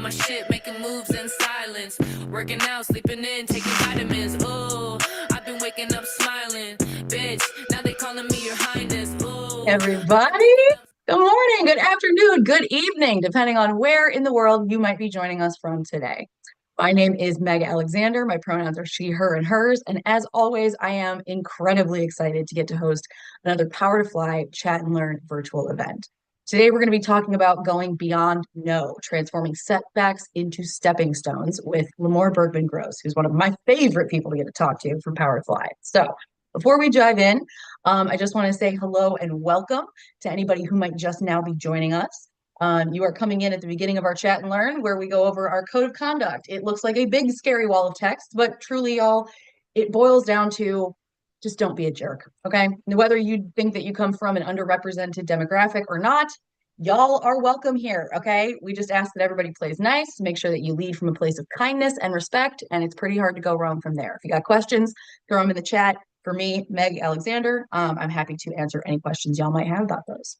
my shit, making moves in silence. Working out, sleeping in, taking vitamins. Oh, I've been waking up smiling. Bitch, now they calling me your highness. Oh, Everybody, good morning, good afternoon, good evening, depending on where in the world you might be joining us from today. My name is Meg Alexander. My pronouns are she, her, and hers. And as always, I am incredibly excited to get to host another Power to Fly Chat and Learn virtual event. Today, we're going to be talking about going beyond no, transforming setbacks into stepping stones with Limor Bergman Gross, who's one of my favorite people to get to talk to from Power to Fly. So before we dive in, I just want to say hello and welcome to anybody who might just now be joining us. You are coming in at the beginning of our Chat and Learn, where we go over our code of conduct. It looks like a big, scary wall of text, but truly, y'all, it boils down to just don't be a jerk, okay? Whether you think that you come from an underrepresented demographic or not, y'all are welcome here, okay? We just ask that everybody plays nice, make sure that you lead from a place of kindness and respect, and it's pretty hard to go wrong from there. If you got questions, throw them in the chat. For me, Meg Alexander, I'm happy to answer any questions y'all might have about those.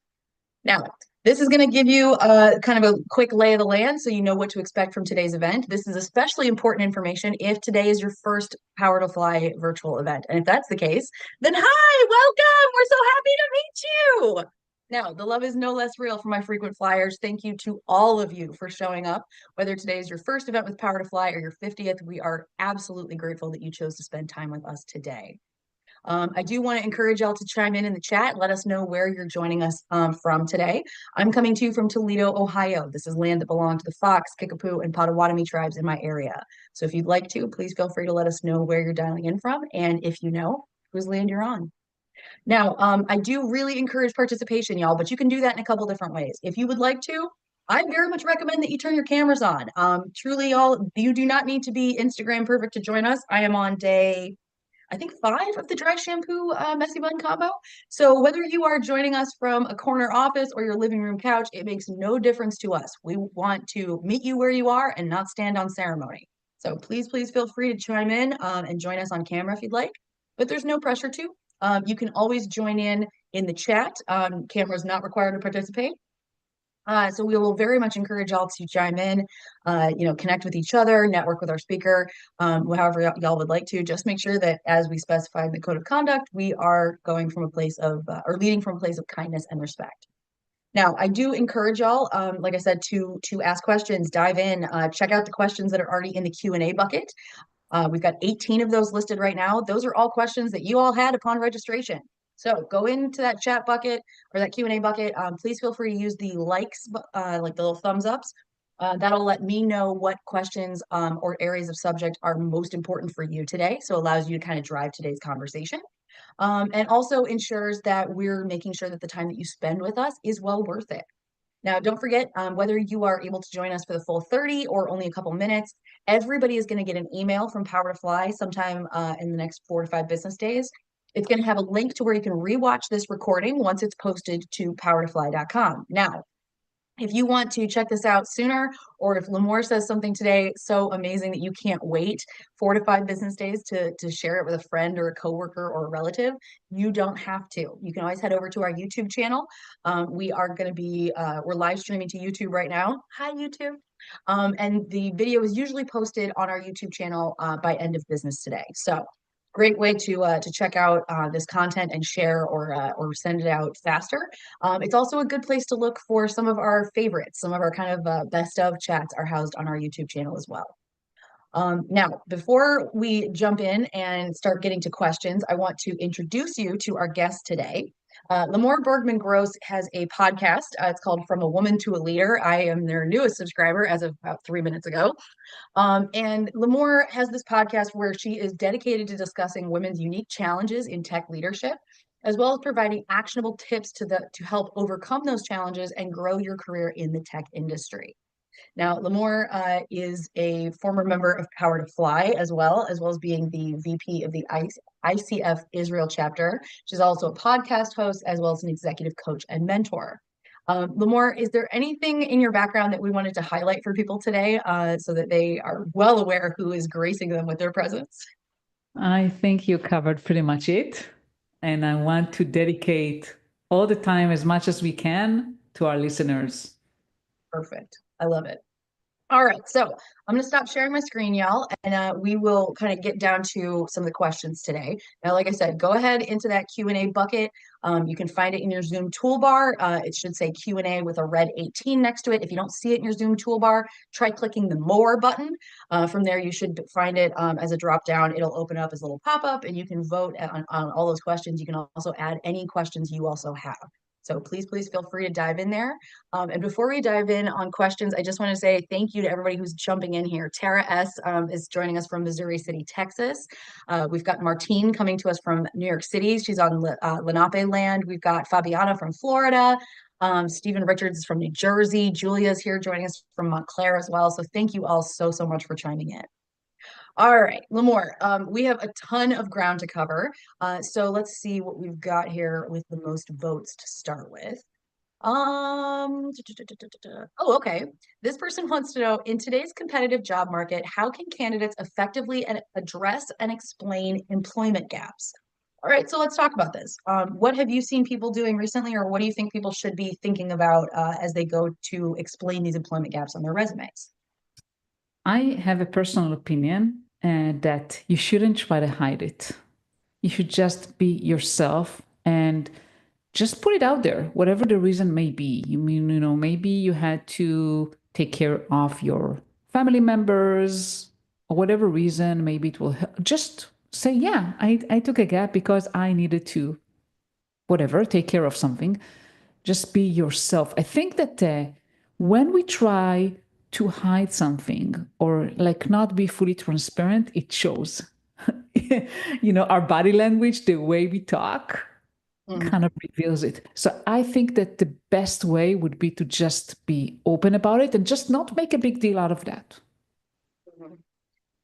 Now, this is going to give you kind of a quick lay of the land so you know what to expect from today's event. This is especially important information if today is your first Power to Fly virtual event. And if that's the case, then hi, welcome. We're so happy to meet you. Now, the love is no less real for my frequent flyers. Thank you to all of you for showing up. Whether today is your first event with Power to Fly or your 50th, we are absolutely grateful that you chose to spend time with us today. I do want to encourage y'all to chime in the chat. Let us know where you're joining us from today. I'm coming to you from Toledo, Ohio. This is land that belonged to the Fox, Kickapoo, and Potawatomi tribes in my area. So if you'd like to, please feel free to let us know where you're dialing in from and if you know whose land you're on. Now, I do really encourage participation, y'all, but you can do that in a couple different ways. If you would like to, I very much recommend that you turn your cameras on. Truly, y'all, you do not need to be Instagram perfect to join us. I am on day, I think 5 of the dry shampoo messy bun combo. So whether you are joining us from a corner office or your living room couch, it makes no difference to us. We want to meet you where you are and not stand on ceremony. So please feel free to chime in and join us on camera if you'd like, but there's no pressure to. You can always join in the chat. Camera is not required to participate. So we will very much encourage y'all to chime in, connect with each other, network with our speaker, however y'all would like to. Just make sure that as we specify in the code of conduct, we are going from a place of, or leading from a place of kindness and respect. Now, I do encourage y'all, like I said, to ask questions, dive in, check out the questions that are already in the Q&A bucket. We've got 18 of those listed right now. Those are all questions that you all had upon registration. So go into that chat bucket or that Q&A bucket. Please feel free to use the likes, like the little thumbs ups. That'll let me know what questions or areas of subject are most important for you today. So it allows you to kind of drive today's conversation. And also ensures that we're making sure that the time that you spend with us is well worth it. Now, don't forget, whether you are able to join us for the full 30 or only a couple minutes, everybody is going to get an email from Power to Fly sometime in the next 4 to 5 business days. It's going to have a link to where you can rewatch this recording once it's posted to powertofly.com. Now, if you want to check this out sooner, or if Limor says something today so amazing that you can't wait 4 to 5 business days to share it with a friend or a coworker or a relative, you don't have to. You can always head over to our YouTube channel. We are going to be, we're live streaming to YouTube right now. Hi, YouTube. And the video is usually posted on our YouTube channel by end of business today. So great way to check out this content and share or send it out faster. It's also a good place to look for some of our favorites. Some of our kind of best of chats are housed on our YouTube channel as well. Now, before we jump in and start getting to questions, I want to introduce you to our guest today. Limor Bergman Gross has a podcast. It's called From a Woman to a Leader. I am their newest subscriber as of about 3 minutes ago. And Limor has this podcast where she is dedicated to discussing women's unique challenges in tech leadership, as well as providing actionable tips to help overcome those challenges and grow your career in the tech industry. Now, Limor is a former member of Power to Fly, as well as being the VP of the ICF Israel Chapter. She's also a podcast host, as well as an executive coach and mentor. Limor, is there anything in your background that we wanted to highlight for people today so that they are well aware who is gracing them with their presence? I think you covered pretty much it. And I want to dedicate all the time as much as we can to our listeners. Perfect. I love it. All right, so I'm going to stop sharing my screen, y'all, and we will kind of get down to some of the questions today. Now, like I said, go ahead into that Q&A bucket. You can find it in your Zoom toolbar. It should say Q&A with a red 18 next to it. If you don't see it in your Zoom toolbar, try clicking the More button. From there, you should find it as a drop down. It'll open up as a little pop-up, and you can vote on all those questions. You can also add any questions you also have. So please, please feel free to dive in there. And before we dive in on questions, I just want to say thank you to everybody who's jumping in here. Tara S. Is joining us from Missouri City, Texas. We've got Martine coming to us from New York City. She's on Lenape land. We've got Fabiana from Florida. Stephen Richards is from New Jersey. Julia's here joining us from Montclair as well. So thank you all so, so much for chiming in. All right, Limor, we have a ton of ground to cover. So let's see what we've got here with the most votes to start with. Oh, okay. This person wants to know, in today's competitive job market, how can candidates effectively address and explain employment gaps? All right, so let's talk about this. What have you seen people doing recently, or what do you think people should be thinking about as they go to explain these employment gaps on their resumes? I have a personal opinion that you shouldn't try to hide it. You should just be yourself and just put it out there, whatever the reason may be. You mean, maybe you had to take care of your family members or whatever reason, maybe it will help. Just say, yeah, I took a gap because I needed to, whatever, take care of something. Just be yourself. I think that when we try to hide something or like not be fully transparent, it shows. Our body language, the way we talk, kind of reveals it. So I think that the best way would be to just be open about it and just not make a big deal out of that.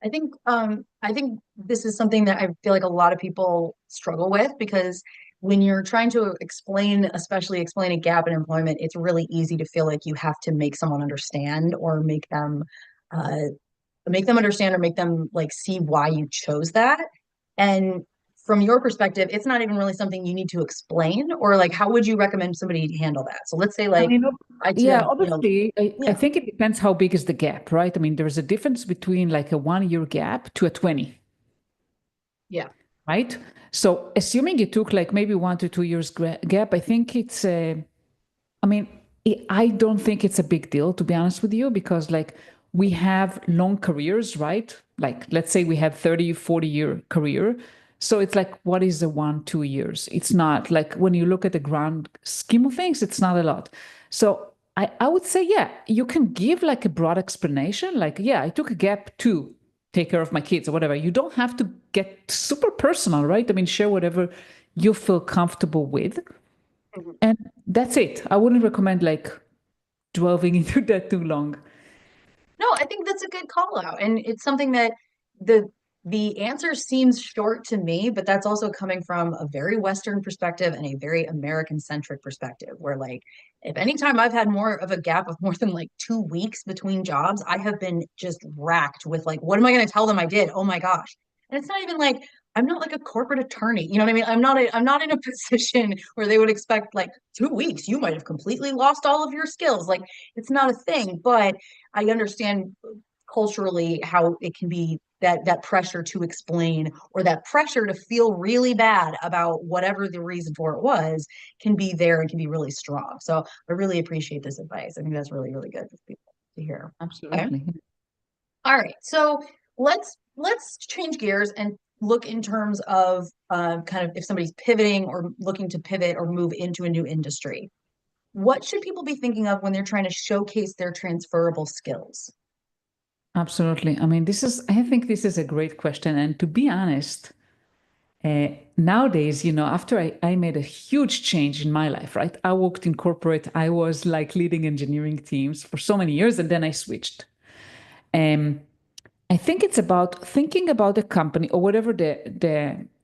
I think this is something that I feel like a lot of people struggle with, because when you're trying to especially explain a gap in employment, it's really easy to feel like you have to make someone understand or uh, make them understand or make them like see why you chose that. And from your perspective, it's not even really something you need to explain, or like, how would you recommend somebody handle that? So let's say I like mean, I do yeah, have, obviously, I yeah, think it depends how big is the gap, right? I mean, there's a difference between like a 1 year gap to a 20, yeah. right? So assuming you took like maybe 1 to 2 years gap, I think I mean, I don't think it's a big deal, to be honest with you, because like we have long careers, right? Like let's say we have 30, 40 year career. So it's like, what is the 1, 2 years? It's not like when you look at the grand scheme of things, it's not a lot. So I would say, yeah, you can give like a broad explanation. Like, yeah, I took a gap to take care of my kids or whatever. You don't have to get super personal, right? I mean, share whatever you feel comfortable with. Mhm. And that's it. I wouldn't recommend like delving into that too long. No, I think that's a good call out. And it's something that the the answer seems short to me, but that's also coming from a very Western perspective and a very American centric perspective, where like if anytime I've had more of a gap of more than like 2 weeks between jobs, I have been just racked with like, what am I going to tell them I did? Oh my gosh. And it's not even like I'm not like a corporate attorney. You know what I mean? I'm not in a position where they would expect like 2 weeks, you might have completely lost all of your skills. Like it's not a thing, but I understand culturally how it can be that pressure to explain, or that pressure to feel really bad about whatever the reason for it was, can be there and can be really strong. So I really appreciate this advice. I think that's really, really good for people to hear. Okay. Absolutely. All right. So let's change gears and look in terms of kind of if somebody's pivoting or looking to pivot or move into a new industry. What should people be thinking of when they're trying to showcase their transferable skills? Absolutely. I mean, I think this is a great question. And to be honest, nowadays, after I made a huge change in my life, right? I worked in corporate, I was like leading engineering teams for so many years, and then I switched. Um, I think it's about thinking about the company or whatever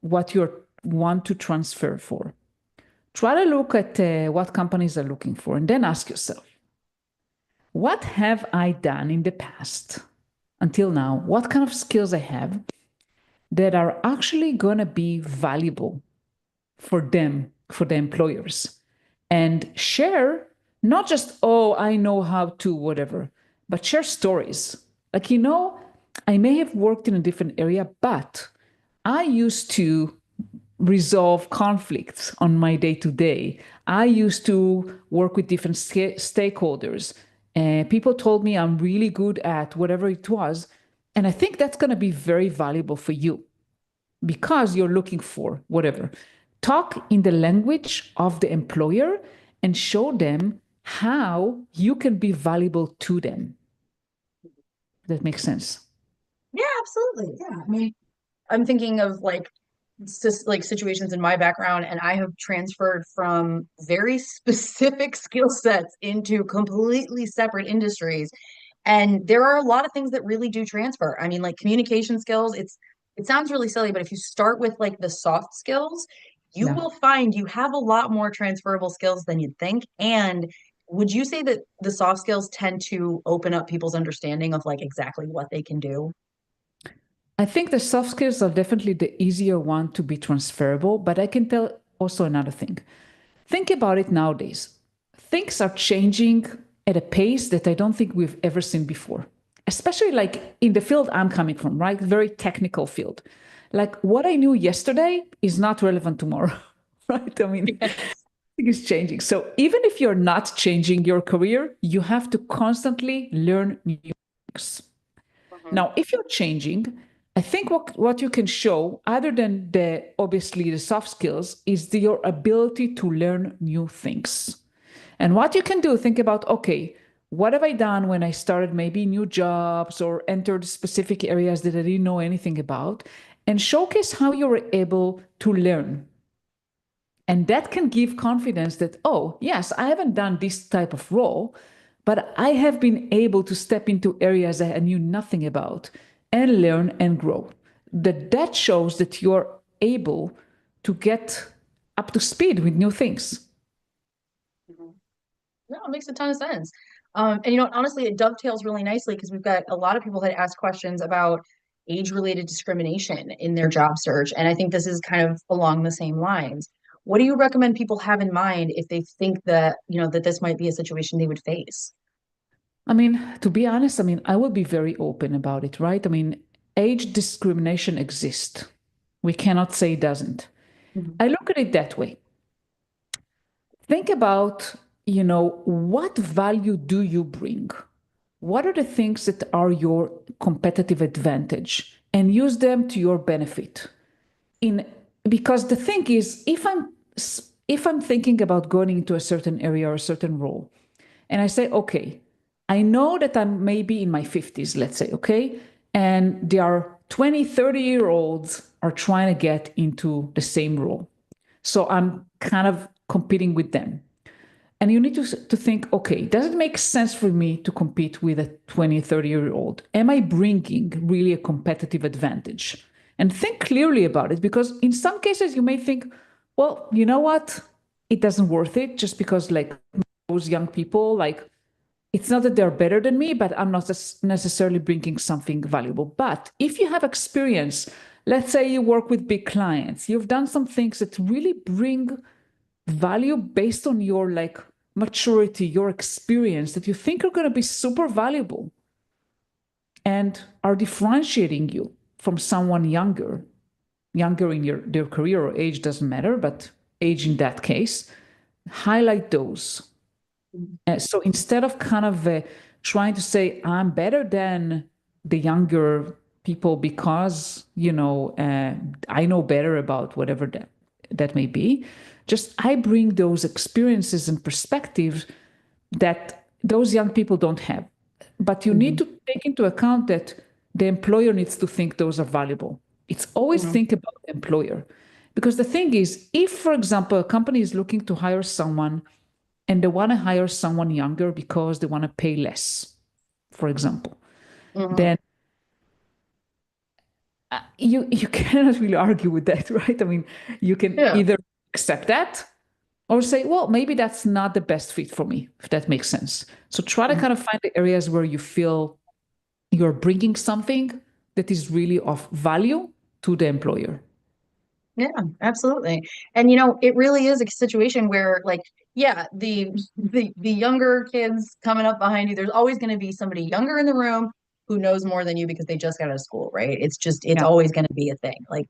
what you want to transfer for. Try to look at what companies are looking for, and then ask yourself, what have I done in the past until now? What kind of skills I have that are actually going to be valuable for them, for the employers, and share not just, oh, I know how to, whatever, but share stories. Like, you know, I may have worked in a different area, but I used to resolve conflicts on my day to day. I used to work with different stakeholders. And people told me I'm really good at whatever it was. And I think that's going to be very valuable for you because you're looking for whatever. Talk in the language of the employer and show them how you can be valuable to them. That makes sense. Yeah, absolutely. Yeah. I mean, I'm thinking of like like situations in my background, and I have transferred from very specific skill sets into completely separate industries. And there are a lot of things that really do transfer. I mean, like communication skills, it sounds really silly, but if you start with like the soft skills, you Yeah. will find you have a lot more transferable skills than you'd think. And would you say that the soft skills tend to open up people's understanding of like exactly what they can do? I think the soft skills are definitely the easier one to be transferable, but I can tell also another thing. Think about it nowadays. Things are changing at a pace that I don't think we've ever seen before, especially like in the field I'm coming from, right? Very technical field. Like what I knew yesterday is not relevant tomorrow, right? I mean, everything is changing. So even if you're not changing your career, you have to constantly learn new things. Mhm. Now, if you're changing, I think what you can show, other than the obviously the soft skills, is your ability to learn new things. And what you can do, think about, okay, what have I done when I started maybe new jobs or entered specific areas that I didn't know anything about, and showcase how you were able to learn. And that can give confidence that, oh, yes, I haven't done this type of role, but I have been able to step into areas I knew nothing about and learn and grow. That shows that you're able to get up to speed with new things. Mhm. No, it makes a ton of sense. And you know, honestly, it dovetails really nicely because we've got a lot of people that ask questions about age-related discrimination in their job search. And I think this is kind of along the same lines. What do you recommend people have in mind if they think that, you know, that this might be a situation they would face? I mean, to be honest, I mean, I will be very open about it, right? I mean, age discrimination exists. We cannot say it doesn't. Mhm. I look at it that way. Think about, you know, what value do you bring? What are the things that are your competitive advantage and use them to your benefit? In because the thing is, if I'm thinking about going into a certain area or a certain role, and I say, okay, I know that I'm maybe in my 50s, let's say, okay, and there are 20, 30-year olds are trying to get into the same role. So I'm kind of competing with them. And you need to think, okay, does it make sense for me to compete with a 20, 30-year-old? Am I bringing really a competitive advantage? And think clearly about it, because in some cases you may think, well, you know what? It doesn't worth it just because like those young people, like it's not that they're better than me, but I'm not necessarily bringing something valuable. But if you have experience, let's say you work with big clients, you've done some things that really bring value based on your like maturity, your experience that you think are going to be super valuable and are differentiating you from someone younger in their career or age doesn't matter, but age in that case, highlight those. So instead of kind of trying to say I'm better than the younger people because I know better about whatever that may be, just I bring those experiences and perspectives that those young people don't have. But you need Mhm. to take into account that the employer needs to think those are valuable. It's always Mhm. think about the employer. Because the thing is, if, for example, a company is looking to hire someone and they want to hire someone younger because they want to pay less, for example, Mhm. then you cannot really argue with that, right? I mean, you can Yeah. either accept that or say, well, maybe that's not the best fit for me, if that makes sense. So try to Mhm. kind of find the areas where you feel you're bringing something that is really of value to the employer. Yeah, absolutely. And you know, it really is a situation where like, yeah, the younger kids coming up behind you, there's always going to be somebody younger in the room who knows more than you because they just got out of school, right? It's Yeah. always going to be a thing. Like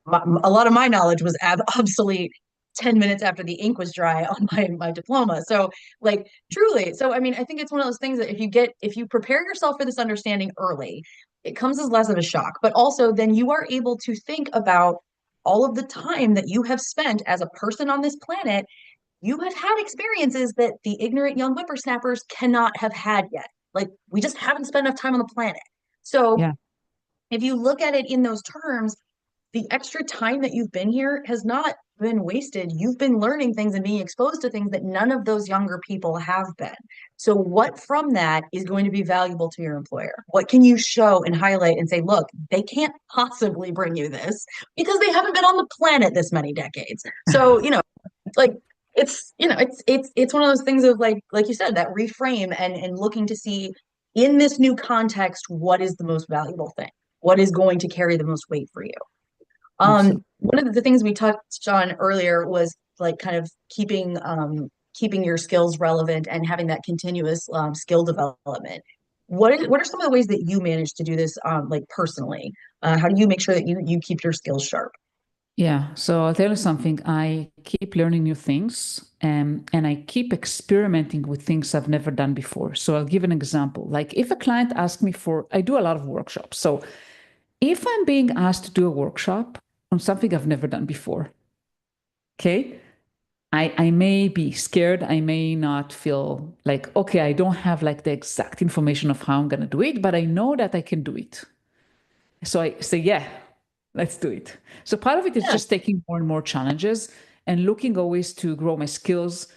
a lot of my knowledge was obsolete 10 minutes after the ink was dry on my diploma. So like truly, so I mean, I think it's one of those things that if you prepare yourself for this understanding early, it comes as less of a shock, but also then you are able to think about all of the time that you have spent as a person on this planet. You have had experiences that the ignorant young whippersnappers cannot have had yet. Like we just haven't spent enough time on the planet. So Yeah. if you look at it in those terms, the extra time that you've been here has not been wasted. You've been learning things and being exposed to things that none of those younger people have been. So, what from that is going to be valuable to your employer? What can you show and highlight and say, look, they can't possibly bring you this because they haven't been on the planet this many decades. So, you know, like it's one of those things of like you said, that reframe and looking to see in this new context what is the most valuable thing, what is going to carry the most weight for you. Absolutely. One of the things we touched on earlier was like kind of keeping your skills relevant and having that continuous skill development. What are some of the ways that you manage to do this like personally? How do you make sure that you keep your skills sharp? Yeah. So I'll tell you something. I keep learning new things, and I keep experimenting with things I've never done before. So I'll give an example. Like if a client asks me I do a lot of workshops. So if I'm being asked to do a workshop on something I've never done before, okay, I may be scared. I may not feel like, okay, I don't have like the exact information of how I'm going to do it, but I know that I can do it. So I say, yeah, let's do it. So part of it is Yeah, just taking more and more challenges and looking always to grow my skills,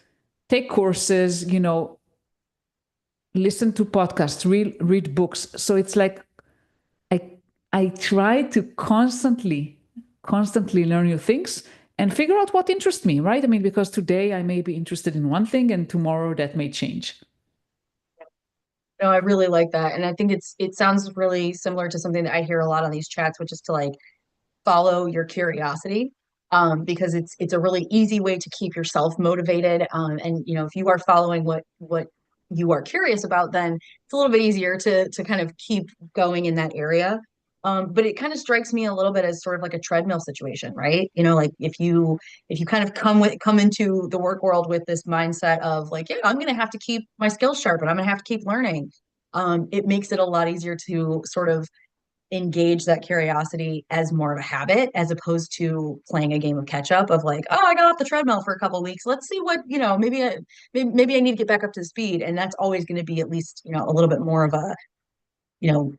take courses, listen to podcasts, read books. So it's like I I try to constantly learn new things and figure out what interests me, right? I mean, because today I may be interested in one thing and tomorrow that may change. no, I really like that, and I think it sounds really similar to something that I hear a lot on these chats, which is to like follow your curiosity, because it's a really easy way to keep yourself motivated, and you know if you are following what you are curious about, then it's a little bit easier to kind of keep going in that area. But it kind of strikes me a little bit as sort of like a treadmill situation, right? You know, like if you kind of come into the work world with this mindset of like, yeah, I'm going to have to keep my skills sharp and I'm going to have to keep learning. It makes it a lot easier to sort of engage that curiosity as more of a habit as opposed to playing a game of catch up of like, oh, I got off the treadmill for a couple of weeks. Let's see what, you know, maybe I need to get back up to speed. And that's always going to be at least, you know, a little bit more of a, you know,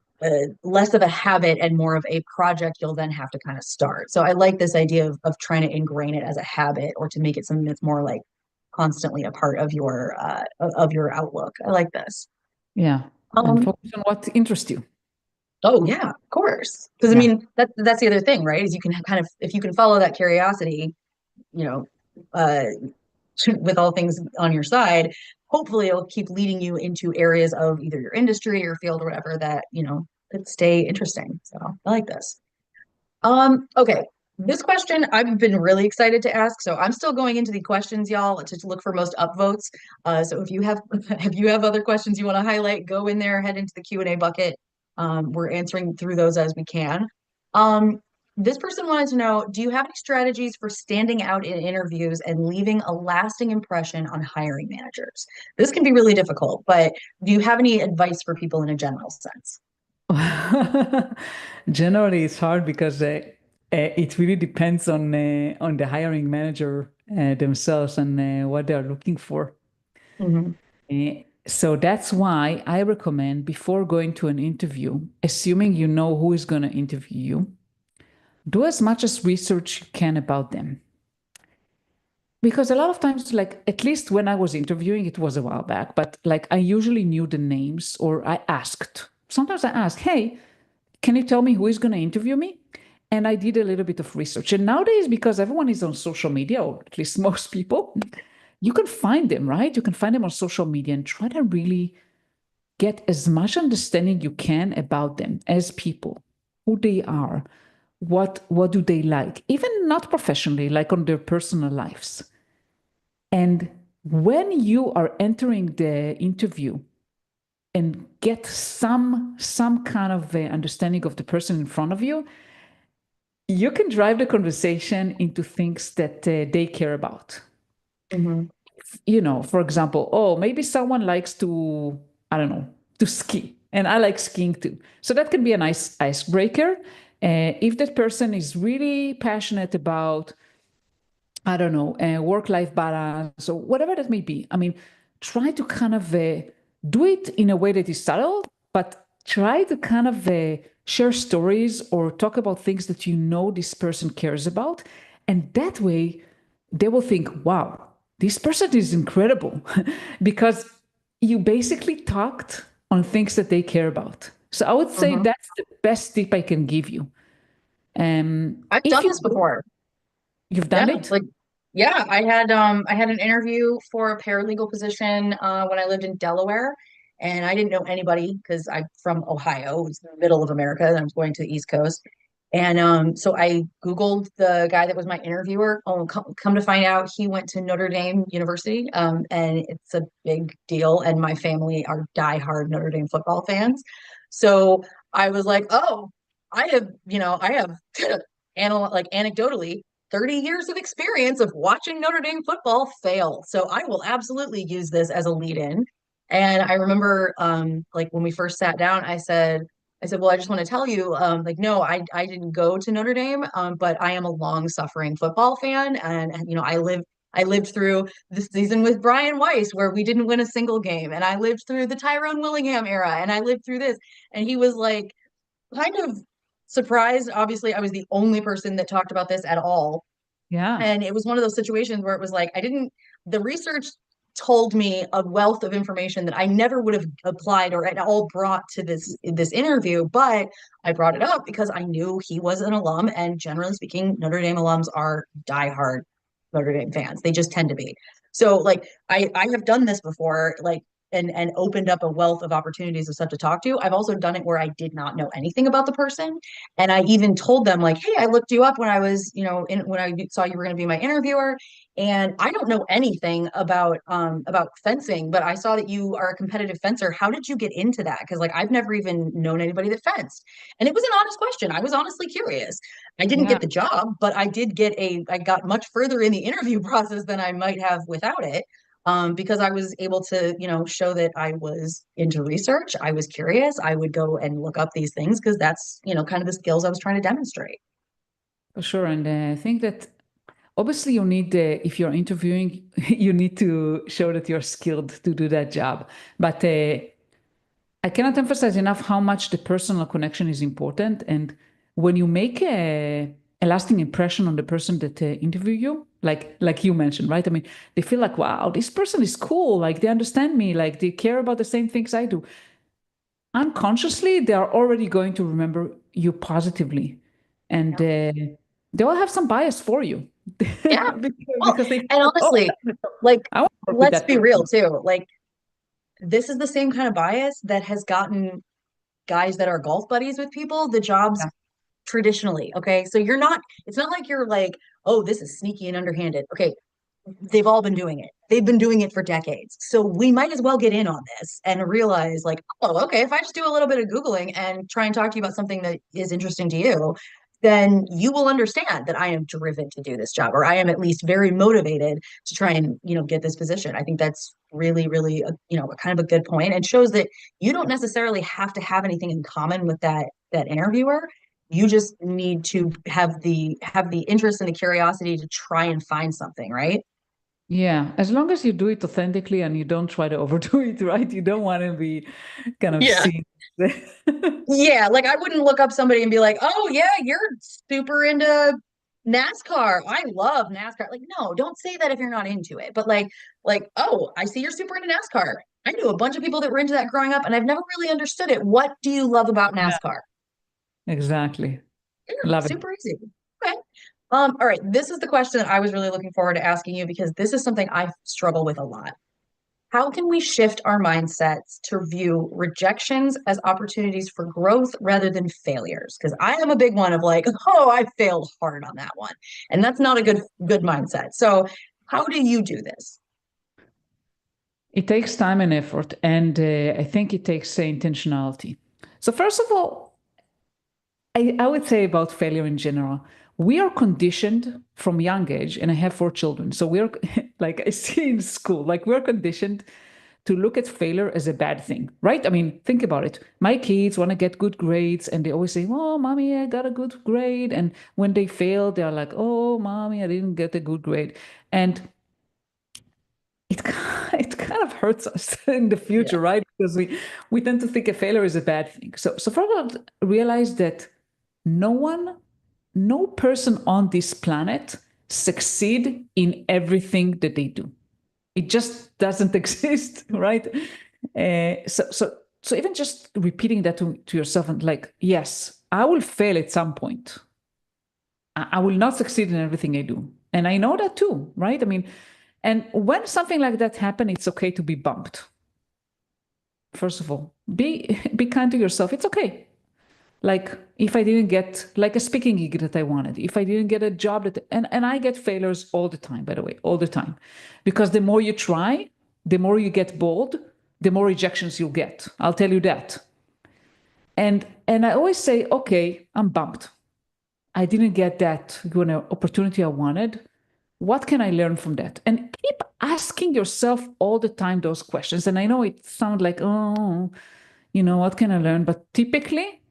less of a habit and more of a project you'll then have to kind of start. So I like this idea of trying to ingrain it as a habit or to make it something that's more like constantly a part of your outlook. I like this. Yeah. And Um, focus on what interests you. Oh yeah, of course. Because I Yeah. mean that's the other thing, right? Is you can kind of if you can follow that curiosity, you know, uh with all things on your side, hopefully it'll keep leading you into areas of either your industry or field or whatever that, you know, that stay interesting. So I like this. Okay. This question I've been really excited to ask. So I'm still going into the questions, y'all, to look for most upvotes. So if you have if you have other questions you want to highlight, go in there, head into the Q&A bucket. We're answering through those as we can. Um, this person wanted to know, do you have any strategies for standing out in interviews and leaving a lasting impression on hiring managers? This can be really difficult, but do you have any advice for people in a general sense? Generally, it's hard because it really depends on the hiring manager themselves and what they are looking for. Mhm. So that's why I recommend before going to an interview, assuming you know who is going to interview you, do as much as research you can about them. Because a lot of times, like at least when I was interviewing, it was a while back, but like I usually knew the names or I asked. Sometimes I ask, hey, can you tell me who is going to interview me? And I did a little bit of research. And nowadays, because everyone is on social media, or at least most people, you can find them, right? You can find them on social media and try to really get as much understanding you can about them as people, who they are, what do they like, even not professionally, like on their personal lives. And when you are entering the interview and get some kind of understanding of the person in front of you, you can drive the conversation into things that they care about. Mhm. For example, oh, maybe someone likes to, I don't know, to ski, and I like skiing too. So that can be a nice icebreaker. If that person is really passionate about, I don't know, work-life balance or whatever that may be, I mean, try to kind of do it in a way that is subtle, but try to kind of share stories or talk about things that this person cares about. And that way, they will think, wow, this person is incredible because you basically talked on things that they care about. So I would say Mhm. that's the best tip I can give you. I've If done this before. you've Yeah, done it, like yeah, I had an interview for a paralegal position when I lived in Delaware, and I didn't know anybody because I'm from Ohio. It's the middle of America, and I was going to the East Coast. And so I Googled the guy that was my interviewer. Oh, come to find out, he went to Notre Dame University, and it's a big deal. And my family are diehard Notre Dame football fans. So I was like, oh, I have anecdotally 30 years of experience of watching Notre Dame football fail. So I will absolutely use this as a lead in. And I remember like when we first sat down, I said, well, I just want to tell you, like, no, I didn't go to Notre Dame, but I am a long suffering football fan. And, I lived through the season with Brian Weiss where we didn't win a single game. And I lived through the Tyrone Willingham era and I lived through this. And he was like, kind of surprised. Obviously, I was the only person that talked about this at all. yeah. And it was one of those situations where it was like, the research told me a wealth of information that I never would have applied or at all brought to this interview, but I brought it up because I knew he was an alum, and generally speaking, Notre Dame alums are diehard Notre Dame fans. They just tend to be. So like I have done this before, like and opened up a wealth of opportunities of stuff to talk to. I've also done it where I did not know anything about the person. And I even told them like, hey, I looked you up when I was, when I saw you were going to be my interviewer. And I don't know anything about fencing, but I saw that you are a competitive fencer. How did you get into that? Because like I've never even known anybody that fenced. And it was an honest question. I was honestly curious. I didn't Yeah. get the job, but I got much further in the interview process than I might have without it. Because I was able to, show that I was into research. I was curious. I would go and look up these things because that's, kind of the skills I was trying to demonstrate. For sure. And I think that obviously you need, if you're interviewing, you need to show that you're skilled to do that job. But I cannot emphasize enough how much the personal connection is important. And when you make a lasting impression on the person that interview you, like you mentioned, right? I mean, they feel like, wow, this person is cool. Like they understand me. Like they care about the same things I do. Unconsciously, they are already going to remember you positively, and Yeah. they will have some bias for you Yeah. Well, because they feel and like, oh, honestly, like, I want to work with let's that be real person. too. Like, this is the same kind of bias that has gotten guys that are golf buddies with people the jobs Yeah. traditionally. Okay. So it's not like you're like, oh, this is sneaky and underhanded. Okay. They've all been doing it. They've been doing it for decades. So we might as well get in on this and realize, like, oh, okay, if I just do a little bit of Googling and try and talk to you about something that is interesting to you, then you will understand that I am driven to do this job, or I am at least very motivated to try and, get this position. I think that's really, really, a kind of a good point, and shows that you don't necessarily have to have anything in common with that interviewer. You just need to have the interest and the curiosity to try and find something, right? Yeah, as long as you do it authentically and you don't try to overdo it, right? You don't want to be kind of Yeah. seen. Yeah, like I wouldn't look up somebody and be like, "Oh yeah, you're super into NASCAR. I love NASCAR." Like, no, don't say that if you're not into it. But like, "Oh, I see you're super into NASCAR. I knew a bunch of people that were into that growing up and I've never really understood it. What do you love about Yeah, NASCAR?" exactly. Yeah, Love it. super easy. Okay. All right. This is the question that I was really looking forward to asking you because this is something I struggle with a lot. how can we shift our mindsets to view rejections as opportunities for growth rather than failures? Because I am a big one of like, oh, I failed hard on that one. And that's not a good mindset. So how do you do this? It takes time and effort, and I think it takes intentionality. So first of all, I would say about failure in general, we are conditioned from young age, and I have 4 children. So we're like I see in school, like we're conditioned to look at failure as a bad thing, right? I mean, think about it. My kids want to get good grades, and they always say, "Oh, mommy, I got a good grade." And when they fail, they're like, "Oh, mommy, I didn't get a good grade." And it it kind of hurts us in the future, Yeah. right? Because we tend to think a failure is a bad thing. So first, realize that no one, no person on this planet succeed in everything that they do. It just doesn't exist, right? So even just repeating that to yourself and like, yes, I will fail at some point. I will not succeed in everything I do. And I know that too, right? I mean, and when something like that happens, it's okay to be bumped. First of all, be kind to yourself. It's okay. Like if I didn't get like a speaking gig that I wanted, if I didn't get a job that and I get failures all the time, by the way, all the time. Because the more you try, the more you get bold, the more rejections you'll get. I'll tell you that. And I always say, okay, I'm bumped. I didn't get that opportunity I wanted. What can I learn from that? And keep asking yourself all the time those questions. And I know it sounds like, oh, what can I learn? But typically,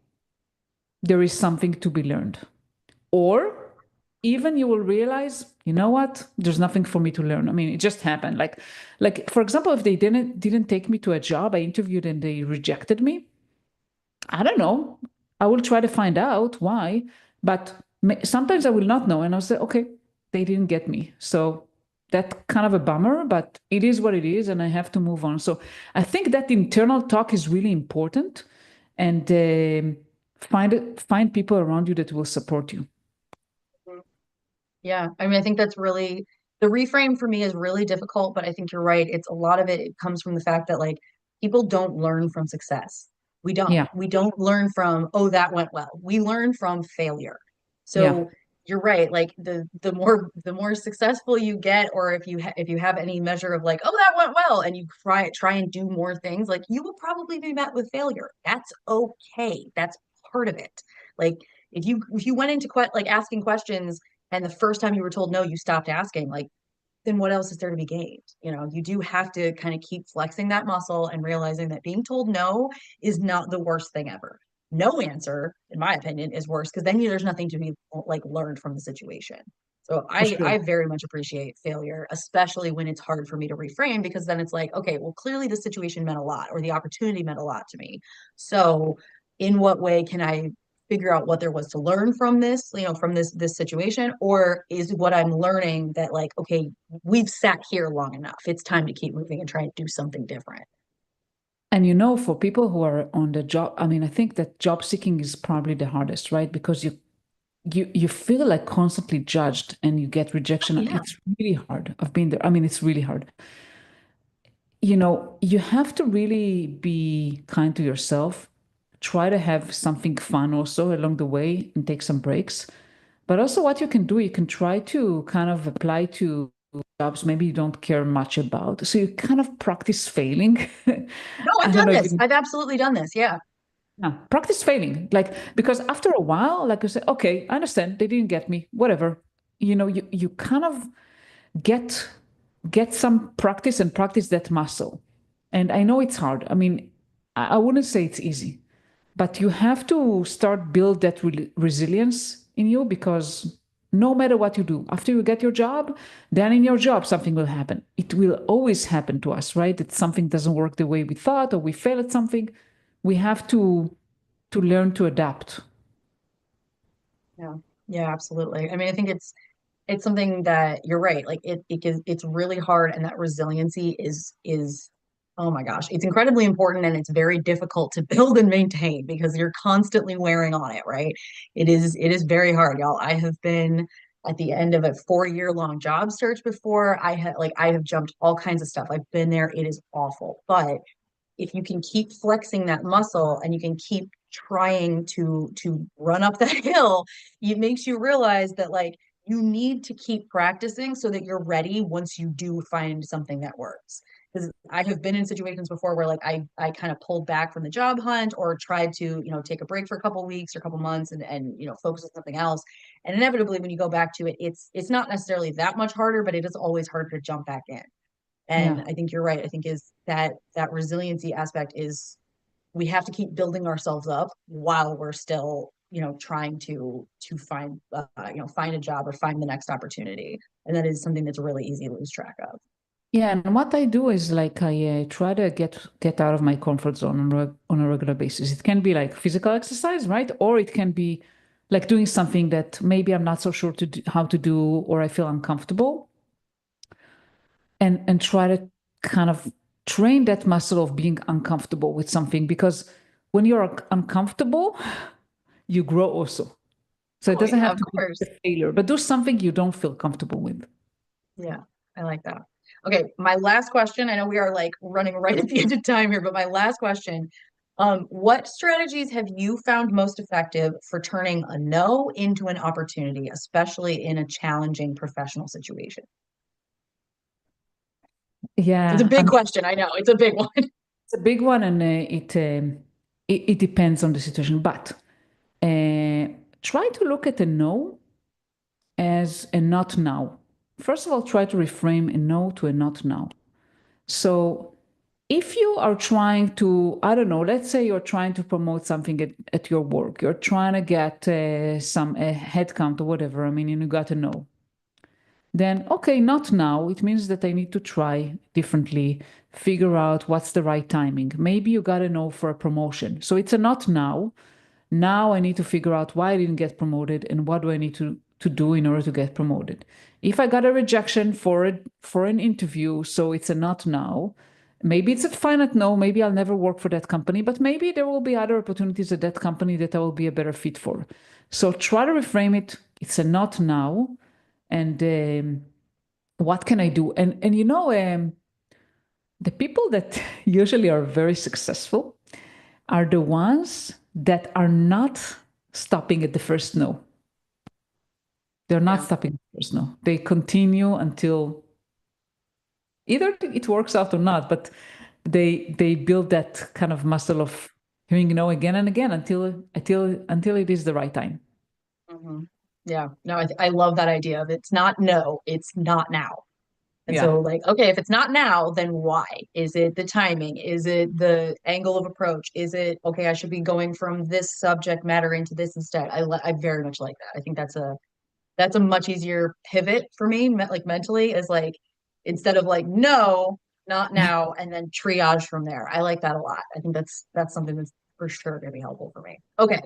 there is something to be learned. Or even you will realize, you know what? There's nothing for me to learn. I mean, it just happened. Like for example, if they didn't take me to a job, I interviewed and they rejected me. I don't know. I will try to find out why, but sometimes I will not know. And I'll say, okay, they didn't get me. So that's kind of a bummer, but it is what it is. And I have to move on. So I think that internal talk is really important, and find people around you that will support you. Yeah, I mean, I think that's really the reframe for me is really difficult, but I think you're right. It's a lot of it comes from the fact that like people don't learn from success. We don't. Yeah. We don't learn from, oh, that went well. We learn from failure. Yeah. So you're right. Like the more successful you get, or if you have any measure of like, oh, that went well, and you try and do more things, like you will probably be met with failure. That's okay. That's part of it. Like if you went into like asking questions and the first time you were told no, you stopped asking, like, then what else is there to be gained? You do have to kind of keep flexing that muscle and realizing that being told no is not the worst thing ever. No answer, in my opinion, is worse because then there's nothing to be like learned from the situation. So For I sure. very much appreciate failure, especially when it's hard for me to reframe because then it's like, okay, well, clearly the situation meant a lot or the opportunity meant a lot to me. So in what way can I figure out what there was to learn from this, from this situation, or is what I'm learning that like, okay, we've sat here long enough. It's time to keep moving and try and do something different. And for people who are on the job, I mean, I think that job seeking is probably the hardest, right? Because you feel like constantly judged and you get rejection. Yeah. It's really hard. I've been there. I mean, it's really hard. You have to really be kind to yourself. Try to have something fun also along the way and take some breaks. But also, what you can do, you can try to kind of apply to jobs maybe you don't care much about. So you kind of practice failing. No, I've I don't done know if this. I've absolutely done this. Yeah. yeah, practice failing. Like, because after a while, like you say, okay, I understand they didn't get me, whatever. You kind of get some practice and practice that muscle. And I know it's hard. I mean, I wouldn't say it's easy, but you have to start build that resilience in you, because no matter what you do, after you get your job, then in your job, something will happen. It will always happen to us, right? That something doesn't work the way we thought or we fail at something. We have to learn to adapt. Yeah. Yeah, absolutely. I mean, I think it's something that you're right. Like it's really hard, and that resiliency is oh my gosh, it's incredibly important, and it's very difficult to build and maintain because you're constantly wearing on it, right? It is very hard, y'all. I have been at the end of a 4-year-long job search before. I have jumped all kinds of stuff. I've been there. It is awful. But if you can keep flexing that muscle and you can keep trying to run up that hill, it makes you realize that like you need to keep practicing so that you're ready once you do find something that works. Because I have been in situations before where like I kind of pulled back from the job hunt or tried to, take a break for a couple of weeks or a couple of months and focus on something else. And inevitably when you go back to it, it's not necessarily that much harder, but it is always harder to jump back in. And Yeah. I think you're right. I think is that resiliency aspect is we have to keep building ourselves up while we're still, trying to find, find a job or find the next opportunity. And that is something that's really easy to lose track of. Yeah, and what I do is like I try to get out of my comfort zone on a regular basis. It can be like physical exercise, right? Or it can be like doing something that maybe I'm not so sure how to do, or I feel uncomfortable, and try to kind of train that muscle of being uncomfortable with something, because when you're uncomfortable, you grow also. So it Oh doesn't yeah, have of to be course. a failure, but do something you don't feel comfortable with. Yeah, I like that. Okay, my last question. I know we are like running right at the end of time here, but my last question. What strategies have you found most effective for turning a no into an opportunity, especially in a challenging professional situation? It's a Yeah, I big mean, question. I know it's a big one. it's a big one, and it depends on the situation. But try to look at a no as a not now. First of all, try to reframe a no to a not now. So if you are trying to, I don't know, let's say you're trying to promote something at your work, you're trying to get some headcount or whatever, I mean, and you got a no. Then, okay, not now. It means that I need to try differently, figure out what's the right timing. Maybe you got to know for a promotion. So it's a not now. Now I need to figure out why I didn't get promoted and what do I need to do in order to get promoted. If I got a rejection for an interview, so it's a not now. Maybe it's a finite no. Maybe I'll never work for that company, but maybe there will be other opportunities at that company that I will be a better fit for. So try to reframe it. It's a not now, and what can I do? And the people that usually are very successful are the ones that are not stopping at the first no. They're not Yeah. stopping at the first no. They continue until either it works out or not, but they build that kind of muscle of hearing no again and again until it is the right time. Mhm. Yeah. No, I love that idea of it's not no, it's not now. And Yeah. so, like, okay, if it's not now, then why? Is it the timing? Is it the angle of approach? Is it, okay, I should be going from this subject matter into this instead? I very much like that. I think that's a much easier pivot for me, like mentally, is like instead of like no, not now, and then triage from there. I like that a lot. I think that's something that's for sure going to be helpful for me. Okay.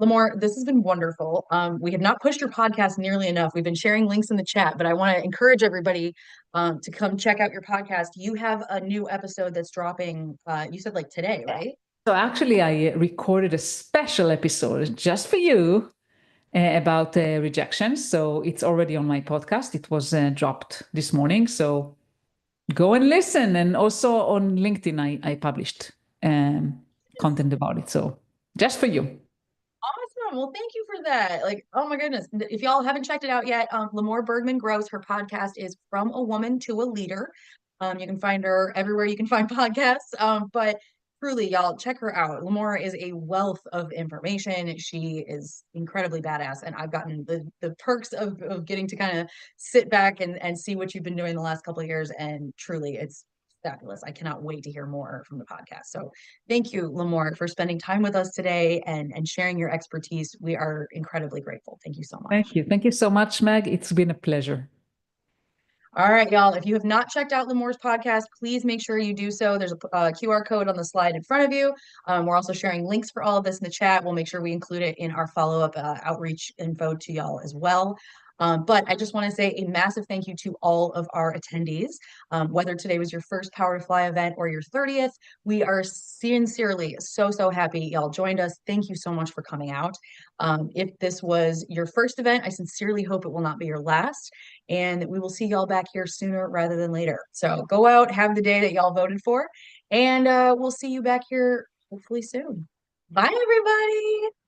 Limor, this has been wonderful. We have not pushed your podcast nearly enough. We've been sharing links in the chat, but I want to encourage everybody to come check out your podcast. You have a new episode that's dropping, you said like today, right? So actually, I recorded a special episode just for you about rejection. So it's already on my podcast. It was dropped this morning. So go and listen. And also on LinkedIn, I published content about it. So just for you. Awesome. Well, thank you for that. Like, oh my goodness. If y'all haven't checked it out yet, Limor Bergman Gross, her podcast is From a Woman to a Leader. You can find her everywhere you can find podcasts. But truly, y'all check her out. Limor is a wealth of information. She is incredibly badass. And I've gotten the perks of getting to kind of sit back and see what you've been doing the last couple of years. And truly, it's fabulous. I cannot wait to hear more from the podcast. So thank you, Limor, for spending time with us today and sharing your expertise. We are incredibly grateful. Thank you so much. Thank you. Thank you so much, Meg. It's been a pleasure. All right, y'all. If you have not checked out Limor's podcast, please make sure you do so. There's a QR code on the slide in front of you. We're also sharing links for all of this in the chat. We'll make sure we include it in our follow-up outreach info to y'all as well. But I just want to say a massive thank you to all of our attendees. Whether today was your first Power to Fly event or your 30th, we are sincerely so happy y'all joined us. Thank you so much for coming out. If this was your first event, I sincerely hope it will not be your last, and we will see y'all back here sooner rather than later. So go out, have the day that y'all voted for, and we'll see you back here hopefully soon. Bye, everybody.